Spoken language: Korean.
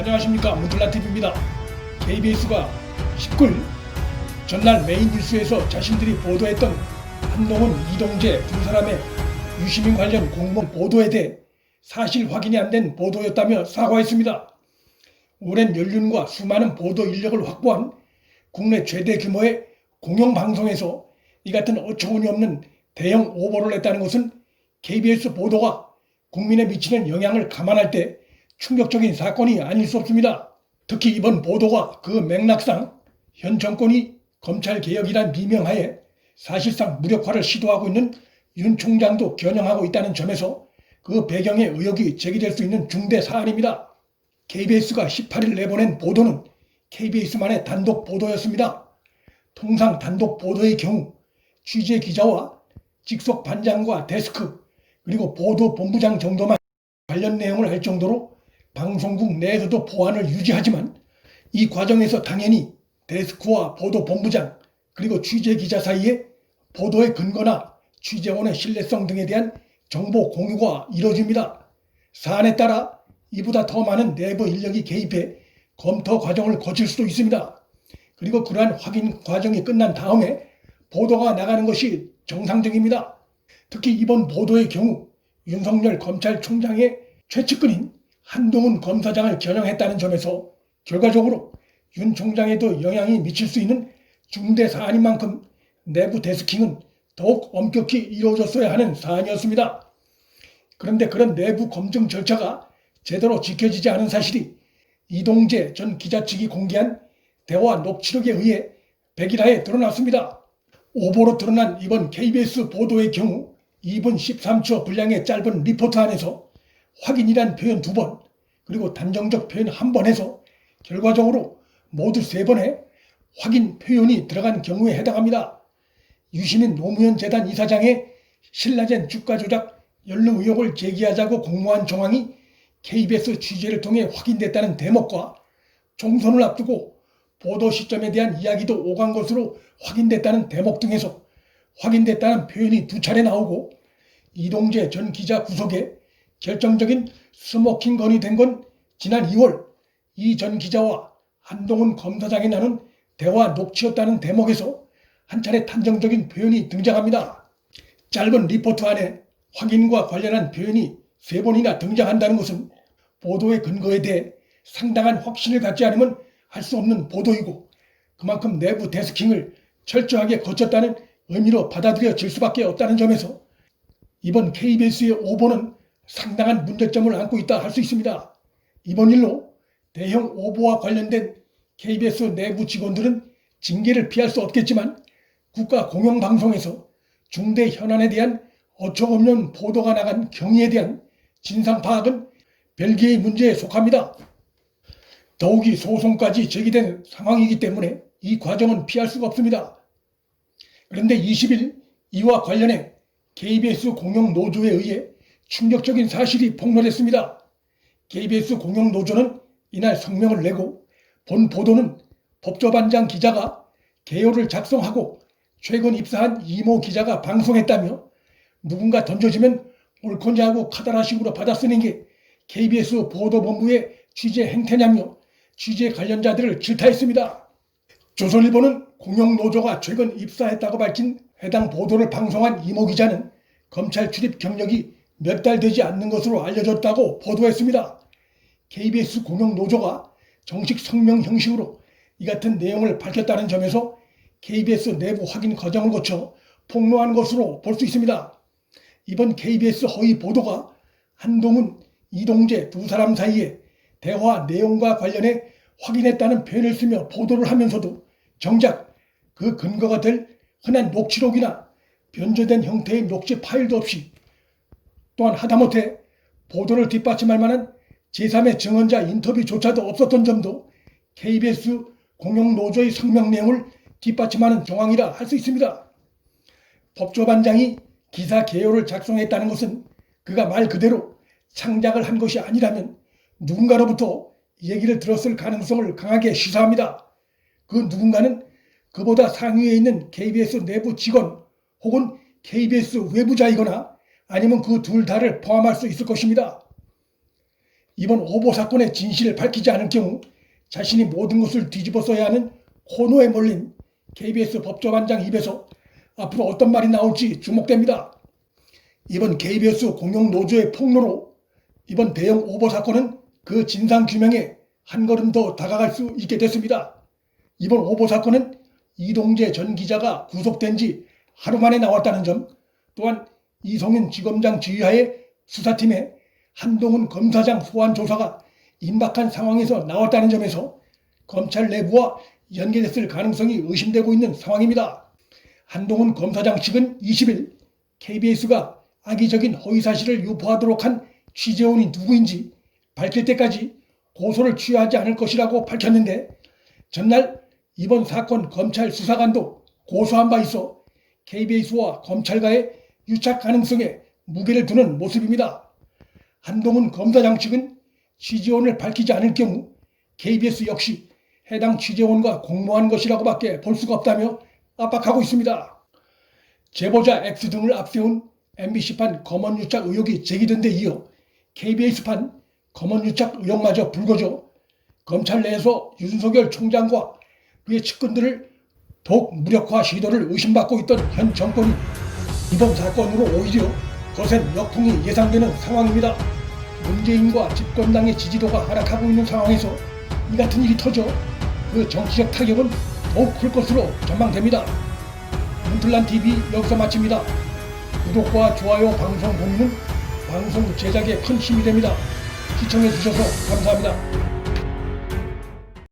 안녕하십니까, 문틀라TV입니다. KBS가 19일 전날 메인 뉴스에서 자신들이 보도했던 한동훈, 이동재 두 사람의 유시민 관련 공무원 보도에 대해 사실 확인이 안 된 보도였다며 사과했습니다. 오랜 연륜과 수많은 보도 인력을 확보한 국내 최대 규모의 공영방송에서 이 같은 어처구니 없는 대형 오보를 했다는 것은 KBS 보도가 국민에 미치는 영향을 감안할 때 충격적인 사건이 아닐 수 없습니다. 특히 이번 보도가 그 맥락상 현 정권이 검찰개혁이란 미명하에 사실상 무력화를 시도하고 있는 윤 총장도 겨냥하고 있다는 점에서 그 배경에 의혹이 제기될 수 있는 중대 사안입니다. KBS가 18일 내보낸 보도는 KBS만의 단독 보도였습니다. 통상 단독 보도의 경우 취재 기자와 직속 반장과 데스크 그리고 보도 본부장 정도만 관련 내용을 할 정도로 방송국 내에서도 보안을 유지하지만 이 과정에서 당연히 데스크와 보도 본부장 그리고 취재 기자 사이에 보도의 근거나 취재원의 신뢰성 등에 대한 정보 공유가 이루어집니다. 사안에 따라 이보다 더 많은 내부 인력이 개입해 검토 과정을 거칠 수도 있습니다. 그리고 그러한 확인 과정이 끝난 다음에 보도가 나가는 것이 정상적입니다. 특히 이번 보도의 경우 윤석열 검찰총장의 최측근인 한동훈 검사장을 겨냥했다는 점에서 결과적으로 윤 총장에도 영향이 미칠 수 있는 중대 사안인 만큼 내부 데스킹은 더욱 엄격히 이루어졌어야 하는 사안이었습니다. 그런데 그런 내부 검증 절차가 제대로 지켜지지 않은 사실이 이동재 전 기자 측이 공개한 대화 녹취록에 의해 백일하에 드러났습니다. 오보로 드러난 이번 KBS 보도의 경우 2분 13초 분량의 짧은 리포트 안에서 확인이란 표현 2번 그리고 단정적 표현 1번 해서 결과적으로 모두 3번의 확인 표현이 들어간 경우에 해당합니다. 유시민 노무현 재단 이사장의 신라젠 주가 조작 연루 의혹을 제기하자고 공모한 정황이 KBS 취재를 통해 확인됐다는 대목과 총선을 앞두고 보도 시점에 대한 이야기도 오간 것으로 확인됐다는 대목 등에서 확인됐다는 표현이 2차례 나오고 이동재 전 기자 구속에 결정적인 스모킹 건이 된 건 지난 2월 이 전 기자와 한동훈 검사장이 나눈 대화 녹취였다는 대목에서 한 차례 단정적인 표현이 등장합니다. 짧은 리포트 안에 확인과 관련한 표현이 3번이나 등장한다는 것은 보도의 근거에 대해 상당한 확신을 갖지 않으면 할 수 없는 보도이고 그만큼 내부 데스킹을 철저하게 거쳤다는 의미로 받아들여질 수밖에 없다는 점에서 이번 KBS의 오보는 상당한 문제점을 안고 있다 할 수 있습니다. 이번 일로 대형 오보와 관련된 KBS 내부 직원들은 징계를 피할 수 없겠지만 국가 공영방송에서 중대 현안에 대한 어처구니없는 보도가 나간 경위에 대한 진상 파악은 별개의 문제에 속합니다. 더욱이 소송까지 제기된 상황이기 때문에 이 과정은 피할 수가 없습니다. 그런데 20일 이와 관련해 KBS 공영노조에 의해 충격적인 사실이 폭로됐습니다. KBS 공영노조는 이날 성명을 내고 본 보도는 법조반장 기자가 개요를 작성하고 최근 입사한 이모 기자가 방송했다며 누군가 던져지면 옳거니 하고 카더라식으로 받아쓰는 게 KBS 보도본부의 취재 행태냐며 취재 관련자들을 질타했습니다. 조선일보는 공영노조가 최근 입사했다고 밝힌 해당 보도를 방송한 이모 기자는 검찰 출입 경력이 몇 달 되지 않는 것으로 알려졌다고 보도했습니다. KBS 공영노조가 정식 성명 형식으로 이 같은 내용을 밝혔다는 점에서 KBS 내부 확인 과정을 거쳐 폭로한 것으로 볼 수 있습니다. 이번 KBS 허위 보도가 한동훈, 이동재 두 사람 사이에 대화 내용과 관련해 확인했다는 표현을 쓰며 보도를 하면서도 정작 그 근거가 될 흔한 녹취록이나 변조된 형태의 녹취 파일도 없이 또한 하다못해 보도를 뒷받침할 만한 제3의 증언자 인터뷰조차도 없었던 점도 KBS 공영노조의 성명 내용을 뒷받침하는 정황이라 할 수 있습니다. 법조반장이 기사 개요를 작성했다는 것은 그가 말 그대로 창작을 한 것이 아니라면 누군가로부터 얘기를 들었을 가능성을 강하게 시사합니다. 그 누군가는 그보다 상위에 있는 KBS 내부 직원 혹은 KBS 외부자이거나 아니면 그 둘 다를 포함할 수 있을 것입니다. 이번 오보 사건의 진실을 밝히지 않을 경우 자신이 모든 것을 뒤집어 써야 하는 코너에 몰린 KBS 법조반장 입에서 앞으로 어떤 말이 나올지 주목됩니다. 이번 KBS 공영노조의 폭로로 이번 대형 오보 사건은 그 진상규명에 한 걸음 더 다가갈 수 있게 됐습니다. 이번 오보 사건은 이동재 전 기자가 구속된 지 하루 만에 나왔다는 점, 또한 이성윤 지검장 지휘하에 수사팀에 한동훈 검사장 소환 조사가 임박한 상황에서 나왔다는 점에서 검찰 내부와 연계됐을 가능성이 의심되고 있는 상황입니다. 한동훈 검사장 측은 20일 KBS가 악의적인 허위사실을 유포하도록 한 취재원이 누구인지 밝힐 때까지 고소를 취하지 않을 것이라고 밝혔는데, 전날 이번 사건 검찰 수사관도 고소한 바 있어 KBS와 검찰과의 유착 가능성에 무게를 두는 모습입니다. 한동훈 검사장 측은 취재원을 밝히지 않을 경우 KBS 역시 해당 취재원과 공모한 것이라고밖에 볼 수가 없다며 압박하고 있습니다. 제보자 X 등을 앞세운 MBC판 검언유착 의혹이 제기된 데 이어 KBS판 검언유착 의혹마저 불거져 검찰 내에서 윤석열 총장과 그의 측근들을 더욱 무력화 시도를 의심받고 있던 현 정권이 이번 사건으로 오히려 거센 역풍이 예상되는 상황입니다. 문재인과 집권당의 지지도가 하락하고 있는 상황에서 이 같은 일이 터져 그 정치적 타격은 더욱 클 것으로 전망됩니다. 문틀란TV 여기서 마칩니다. 구독과 좋아요, 방송 공유는 방송 제작에 큰 힘이 됩니다. 시청해주셔서 감사합니다.